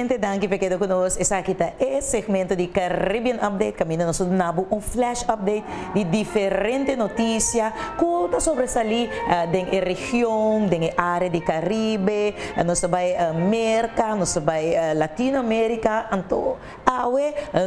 televidente, danke por quedar conosco. Essa aqui tá é segmento de Caribbean Update, caminho nosso nabo flash update de diferente notícia, conta sobre ali da região, da área de Caribe, nós também América, nós também Latinoamérica, então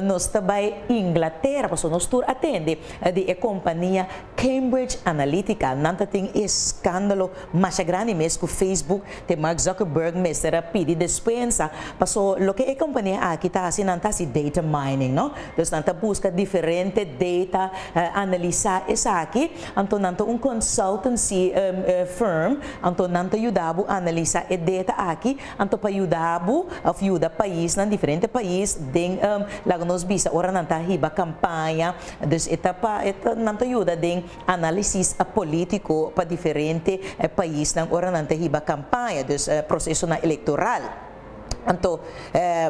nós também Inglaterra, porque nós tour atende de companhia Cambridge Analytica, nanta tem escândalo mais grande mesmo com Facebook, tem Mark Zuckerberg mesmo pedi despensa, passou lo que a companhia aqui está assim nanta si data mining, não? Então nanta busca diferente data, analisar essa aqui, então nanta consultancy firm, então nanta ajudar a analisar a data aqui, então para ajudar país, na diferente país, den lá nós bisa ora nanta hiba campanha, dus etapa nanta ajuda den análise político para diferente país, na ora nanta hiba campanha, dus processo na eleitoral. Então,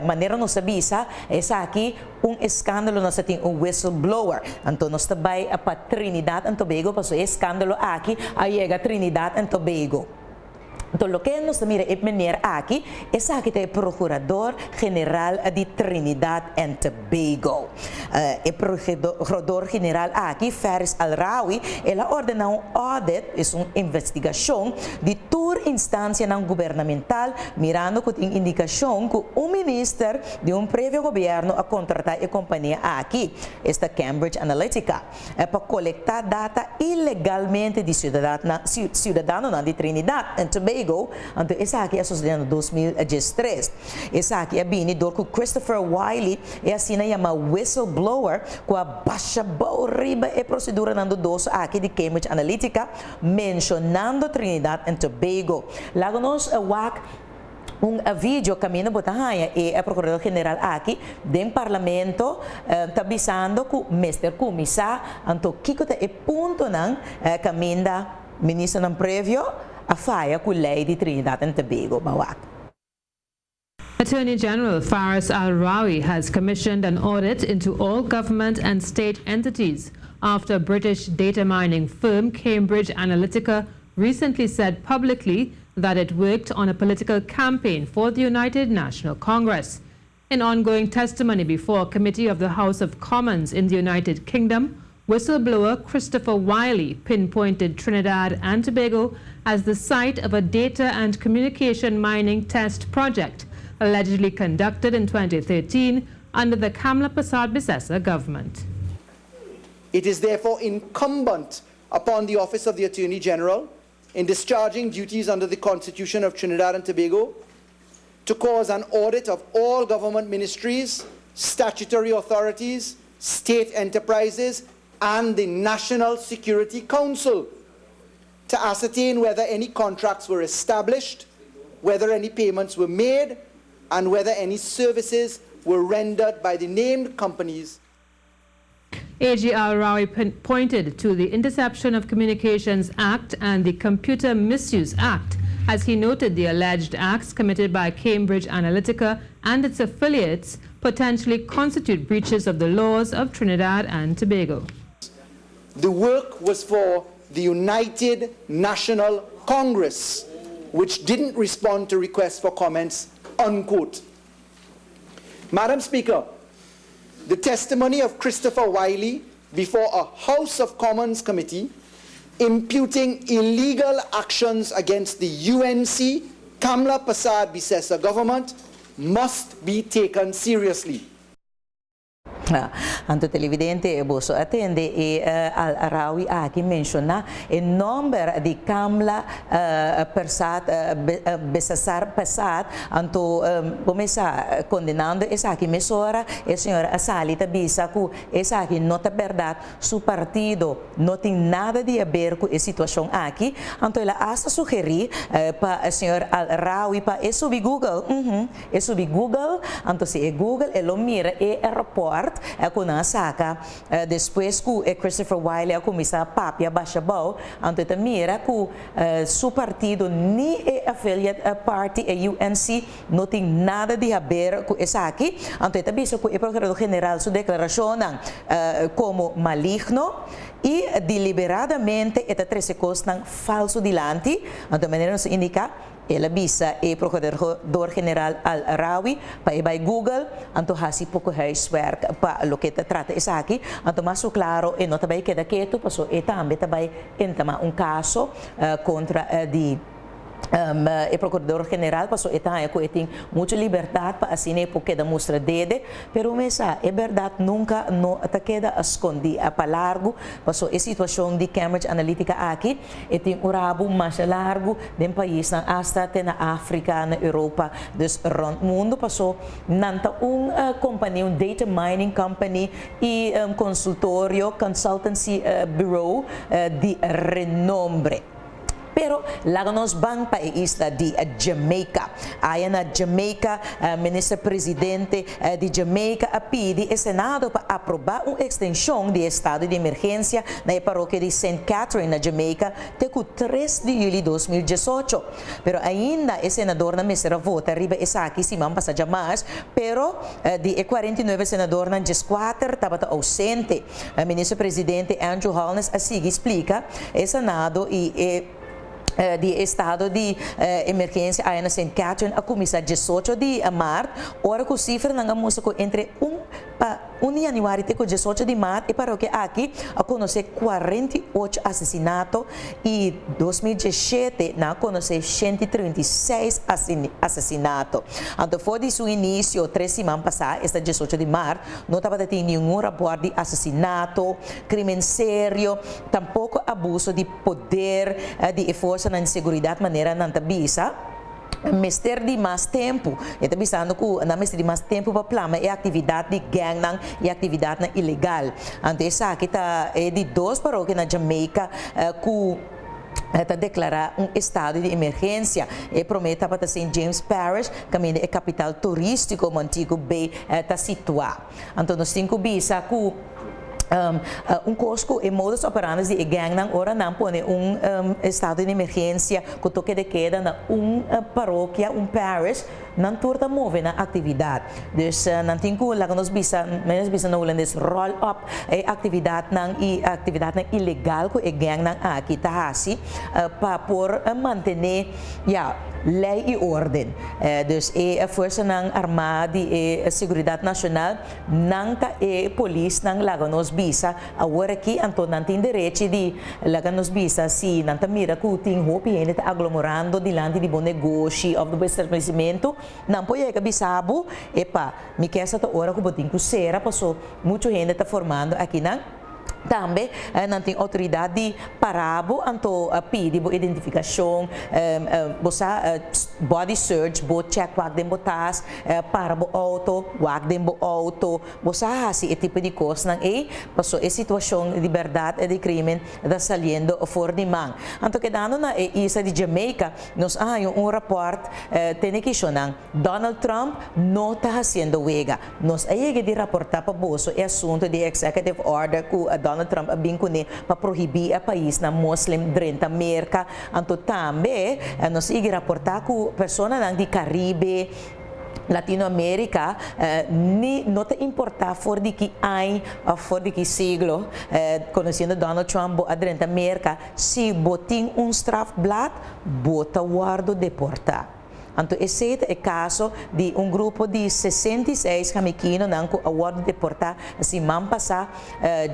maneira nós sabisa, essa aqui escândalo nós tem whistleblower. Então nós também para Trinidad and Tobago, passou escândalo aqui, aí chega Trinidad and Tobago. Então, o que nós mira é maneira aqui, essa aqui é o Procurador-Geral de Trinidad and Tobago. O Procurador-Geral aqui, Faris Al-Rawi, ela ordena audit, é uma investigação de toda instância governamental, mirando com indicação que o ministro de prévio governo a contratar a companhia aqui, esta Cambridge Analytica, para coletar data ilegalmente de cidadãos de Trinidad and Tobago. Então, essa aqui é associada em 2013. Essa aqui é bem-vindo com Christopher Wiley, é assim chama whistleblower, com a baixa riba e procedura nando dos aqui de Cambridge Analytica, mencionando Trinidad and Tobago. Lá nós vídeo caminho botahanha e a Procurador-Geral aqui do Parlamento está avisando que o Mr. Comissário, então, que é ponto não caminho da Ministra não prévio a faia com a lei de Trinidad and Tobago. Attorney General Faris Al-Rawi has commissioned an audit into all government and state entities after British data mining firm Cambridge Analytica recently said publicly that it worked on a political campaign for the United National Congress. In ongoing testimony before a committee of the House of Commons in the United Kingdom, whistleblower Christopher Wiley pinpointed Trinidad and Tobago as the site of a data and communication mining test project allegedly conducted in 2013 under the Kamla Persad-Bissessar government. It is therefore incumbent upon the Office of the Attorney General, in discharging duties under the Constitution of Trinidad and Tobago, to cause an audit of all government ministries, statutory authorities, state enterprises, and the National Security Council to ascertain whether any contracts were established, whether any payments were made, and whether any services were rendered by the named companies. AG Al-Rawi pointed to the Interception of Communications Act and the Computer Misuse Act as he noted the alleged acts committed by Cambridge Analytica and its affiliates potentially constitute breaches of the laws of Trinidad and Tobago. The work was for the United National Congress, which didn't respond to requests for comments, unquote. Madam Speaker, the testimony of Christopher Wiley before a House of Commons committee imputing illegal actions against the UNC Kamla Persad-Bissessar government must be taken seriously. Anto televidente boso attende e Al-Rawi aqui menciona il numero di Kamla Persad Passat anto começa condenando essa aqui mesora e senhora Asalita bisa que essa aqui não é verdade su partido não tem nada de a ver com a situação aqui anto ela asa sugerir para a senhora Al-Rawi para subir Google Google anto se Google elo mira e report com a saca depois que Christopher Wiley começa a papia baixa bom então mira que seu partido nem é affiliate party a UNC não tem nada de a ver com essa aqui então também que o Procurador-Geral sua declaração como maligno e deliberadamente esta 13 coisas falso dilante, então maneira nos indica ela bisa e procurador-general Al-Arawi pa ibay Google anto hasi pouco huiswerk pa lo que trata isso aqui anto mas claro e não também queda quieto passo e também entama caso contra o procurador-general passou etang que tem muita liberdade para assim porque da mostra dele, pero mesa é verdade nunca não até queda escondi a para largo passou a situação de Cambridge Analytica aqui e tem o rabo mais largo do país na hasta na África na Europa dus rond mundo passou nanta companhia data mining company e consultorio consultancy bureau de renombre. Pero lá nos vamos para a isla de Jamaica. Aí na Jamaica, o ministro-presidente de Jamaica pede ao Senado para aprovar uma extensão de estado de emergência na paróquia de St. Catherine, na Jamaica, até o 3 de julho de 2018. Pero ainda o senador na mesa vota arriba essa aqui, se vamos passar jamais, pero de 49 senadores na 14 estava ausente. O ministro-presidente Andrew Holness assim explica, o Senado de estado de emergência aí na St. Catherine a começar 18 de março, hora que o cifra não música entre 1 de janeiro até 18 de março e para o que aqui a conhecer 48 assassinatos e 2017 não conhecer 136 assassinatos. Então foi de seu início 3 semanas passadas, esta 18 de março, não estava tendo nenhum reporte de assassinato, crime sério, tampouco abuso de poder de força na inseguridade maneira não bisa. Mister de mais tempo, eu estou pensando que na mister de mais tempo para plama é atividade de gang e atividade ilegal. Então essa aqui está de 2 paróquias na Jamaica que está declarar estado de emergência e promete para St. James Parish, que é capital turístico, Montego Bay está situado. Então nós temos que bisa que cosco e modus operandi de gang nang ora não põe estado de emergência que toque de queda na paróquia, parish, não turta move na atividade. Dus não tem que lá nós bisa no Hollandes roll up atividade ilegal que gang nang aqui tá assim para por manter lei e ordem. Dus a força nang armada e a seguridade nacional nang ta polícia nang lá nós bisa agora aqui então não tem direito de lá nos bisa se não tá mira que tem roupa e está aglomerando diante de bom negócio ou do estabelecimento não pode que bisabo epa me quer essa hora que botinho que será passou muita gente está formando aqui não também não tem autoridade de parabo então pedir boa identificação body search bo check wag dem botas para bo auto wag dem bo auto bosa assim esse tipo de coisa não passou a situação de liberdade e de crime está saliendo for de man então que dando na isla de Jamaica nos report tem que chonar Donald Trump não está fazendo wega nos aí que de reportar para bolso é assunto de executive order que Donald Trump vincune para proibir o país na Muslim dentro da América. Então também nós iremos reportar que pessoas de Caribe, Latinoamérica não te importa for de que siglo conhecendo Donald Trump dentro da América se botin strafblad bota guardo deportar. Então, esse é o caso de grupo de 66 camequinos que aguardam deportar, assim, vamos passar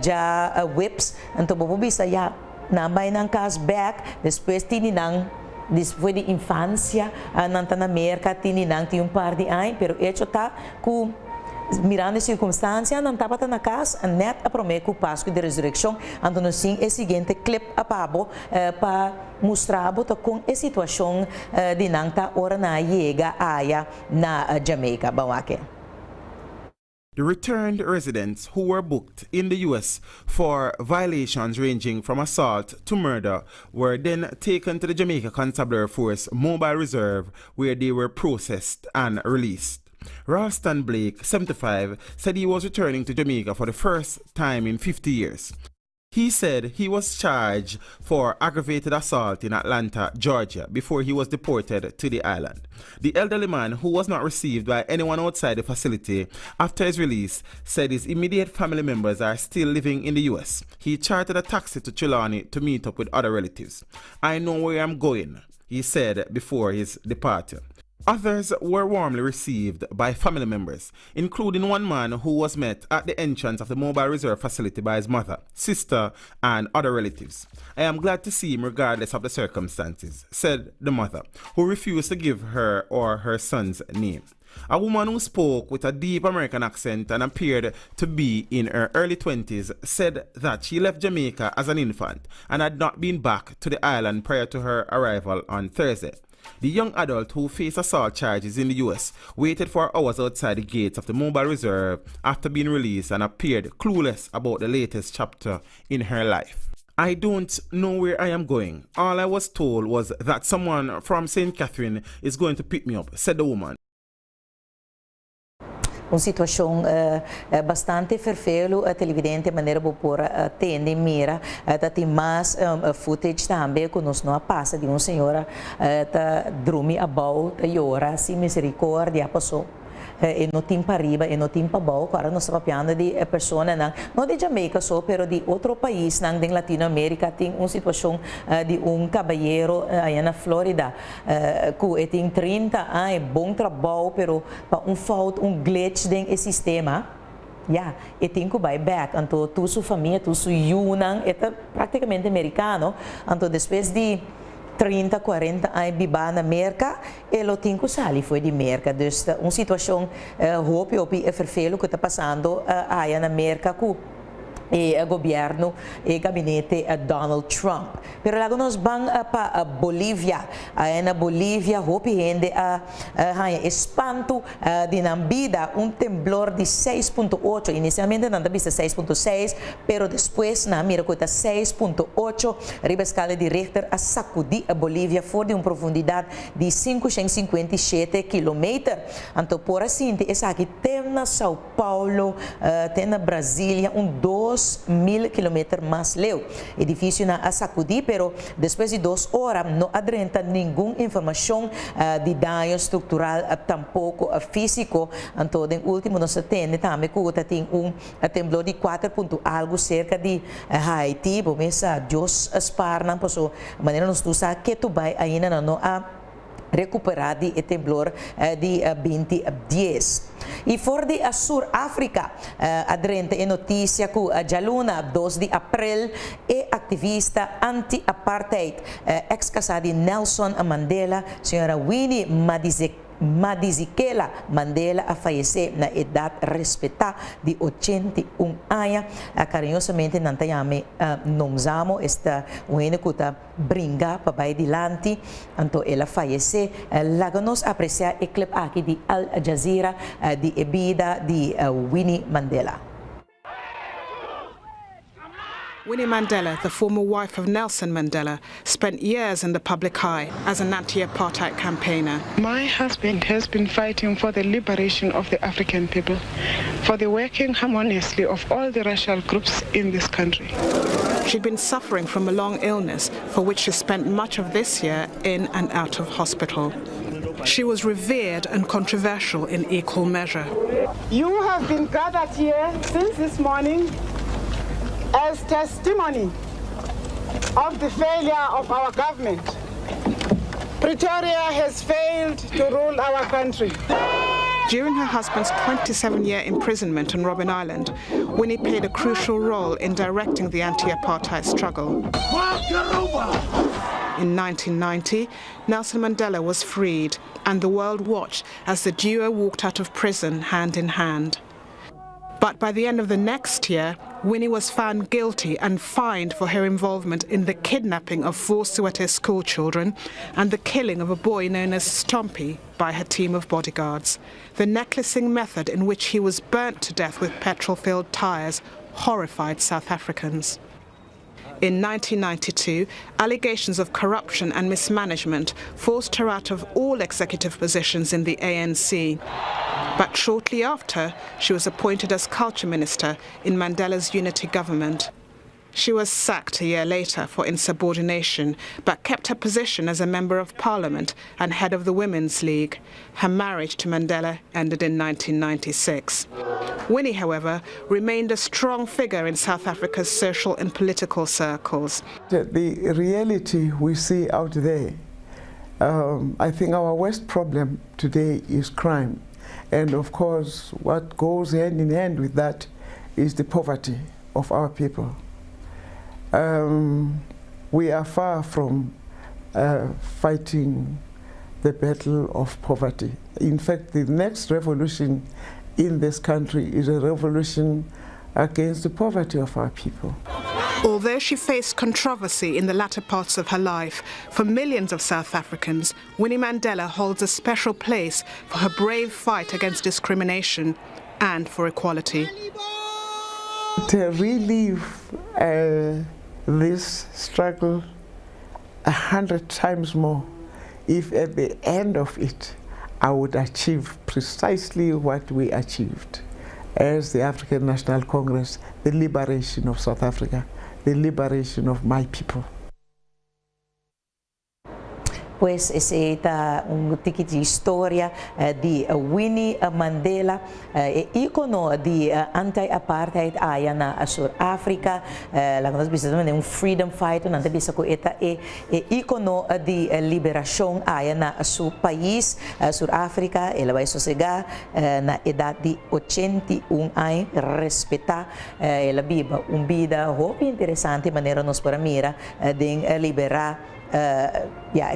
já whips, então, vamos ver já, na bainang caso back, depois depois de infância, na América, tinha par de anos, pero hecho está com mirando as circunstâncias, não estava na casa, net a prometer o Páscoa de Ressurreição, então sim, é o seguinte clip a pabo para mostrar com a situação de não estar ora na chega aí na Jamaica, bawake. The returned residents who were booked in the U.S. for violations ranging from assault to murder were then taken to the Jamaica Constabulary Force Mobile Reserve where they were processed and released. Ralston Blake, 75, said he was returning to Jamaica for the first time in 50 years. He said he was charged for aggravated assault in Atlanta, Georgia, before he was deported to the island. The elderly man, who was not received by anyone outside the facility after his release, said his immediate family members are still living in the U.S. He chartered a taxi to Trelawney to meet up with other relatives. "I know where I'm going," he said before his departure. Others were warmly received by family members, including one man who was met at the entrance of the mobile reserve facility by his mother, sister, and other relatives. "I am glad to see him regardless of the circumstances," said the mother, who refused to give her or her son's name. A woman who spoke with a deep American accent and appeared to be in her early 20s said that she left Jamaica as an infant and had not been back to the island prior to her arrival on Thursday. The young adult, who faced assault charges in the U.S., waited for hours outside the gates of the mobile reserve after being released and appeared clueless about the latest chapter in her life. "I don't know where I am going. All I was told was that someone from St. Catherine is going to pick me up," said the woman. Uma situação bastante fervelo, a televidente maneira por atender mira, tem mais footage também que nós não passa de uma senhora tá dorme about a hora, se misericórdia passou. E não tem para riba, e não tem para baixo. Agora nós estamos falando de pessoas não de Jamaica só, mas de outro país, de Latinoamérica, tem uma situação de caballeiro aí na Flórida, que tem 30 anos, bom trabalho, mas falta glitch no sistema. Ja, e tem que ir back. Então, toda sua família, toda sua Yunnan, é praticamente americano. Então, depois de 30, 40 anos viver na América, ele tem que sair foi de América. Então, uma situação, hope, vervelho que está passando aí na América, e o governo e gabinete Donald Trump. Pero lá nós vamos para Bolívia. Na Bolívia, hope gente espanto de Nambida, temblor de 6.8. Inicialmente não havia 6.6, pero depois na mira que 6.8, riba escala de Richter a sacudir a Bolívia fora de uma profundidade de 557 km. Então, por assim, essa aqui tem na São Paulo, tem na Brasília, 2.000 km mais leu. Edifício na sacudir, pero depois de 2 horas não adrenta nenhuma informação de dano estrutural, tampouco físico. Então, em último, nós temos também que tem temblor de 4 algo cerca de Haiti, bom, essa Deus esparna, por isso, a maneira nós tu sabe que tu vai ainda não recuperar de temblor de 2010. E fora de Sur-África, adrente é notícia que a Jaluna, 2 de abril, é ativista anti-apartheid, ex-casada de Nelson Mandela, senhora Winnie Madikizela Mandela, a falecer na idade respeitada de 81 anos. Carinhosamente, nós amamos esta Winnie que está brinca para adiante. Então, ela faleceu. Lá nós apreciamos o clipe aqui de Al Jazeera de vida de Winnie Mandela. Winnie Mandela, the former wife of Nelson Mandela, spent years in the public eye as an anti-apartheid campaigner. My husband has been fighting for the liberation of the African people, for the working harmoniously of all the racial groups in this country. She'd been suffering from a long illness for which she spent much of this year in and out of hospital. She was revered and controversial in equal measure. You have been gathered here since this morning as testimony of the failure of our government. Pretoria has failed to rule our country. During her husband's 27-year imprisonment on Robben Island, Winnie played a crucial role in directing the anti-apartheid struggle. In 1990, Nelson Mandela was freed, and the world watched as the duo walked out of prison hand in hand. But by the end of the next year, Winnie was found guilty and fined for her involvement in the kidnapping of 4 Soweto school children and the killing of a boy known as Stompy by her team of bodyguards. The necklacing method in which he was burnt to death with petrol-filled tyres horrified South Africans. In 1992, allegations of corruption and mismanagement forced her out of all executive positions in the ANC. But shortly after, she was appointed as Culture Minister in Mandela's unity government. She was sacked a year later for insubordination, but kept her position as a member of parliament and head of the Women's League. Her marriage to Mandela ended in 1996. Winnie, however, remained a strong figure in South Africa's social and political circles. The reality we see out there, I think our worst problem today is crime. And of course, what goes hand in hand with that is the poverty of our people. We are far from fighting the battle of poverty. In fact, the next revolution in this country is a revolution against the poverty of our people. Although she faced controversy in the latter parts of her life, for millions of South Africans, Winnie Mandela holds a special place for her brave fight against discrimination and for equality. To relive this struggle 100 times more, if at the end of it I would achieve precisely what we achieved as the African National Congress, the liberation of South Africa, the liberation of my people. Pues esta un tiki di storia di Winnie Mandela, icono di anti-apartheid aya na Sur-Africa, la nós precisamos de um freedom fighter, nanda bisa ko eta icono di liberação aya na su país, Sur-Africa, ela vai sossegar na edad di 81 anos, respeitar ela viva vida hope interessante maneira nós para mira de liberar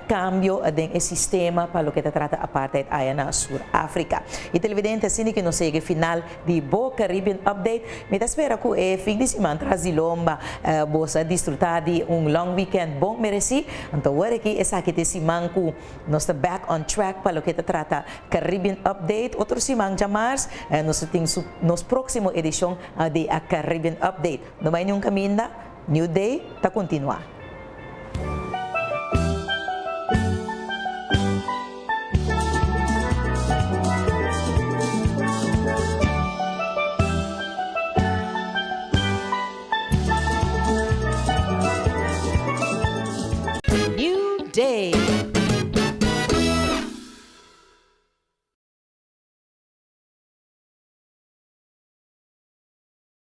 cambio del sistema para lo que trata apartheid allá en Sur-África. Y televidente, así que nos sigue final de Bo Caribbean Update. Me espera que fin de semana tras de lomba vos disfrutar de un long weekend bon mereci. Então agora que essa aqui te semana que nós está back on track para lo que trata Caribbean Update. Outro semana já mais nós temos nos próximo edição de Caribbean Update. No mais nenhum caminho, New Day tá continuar.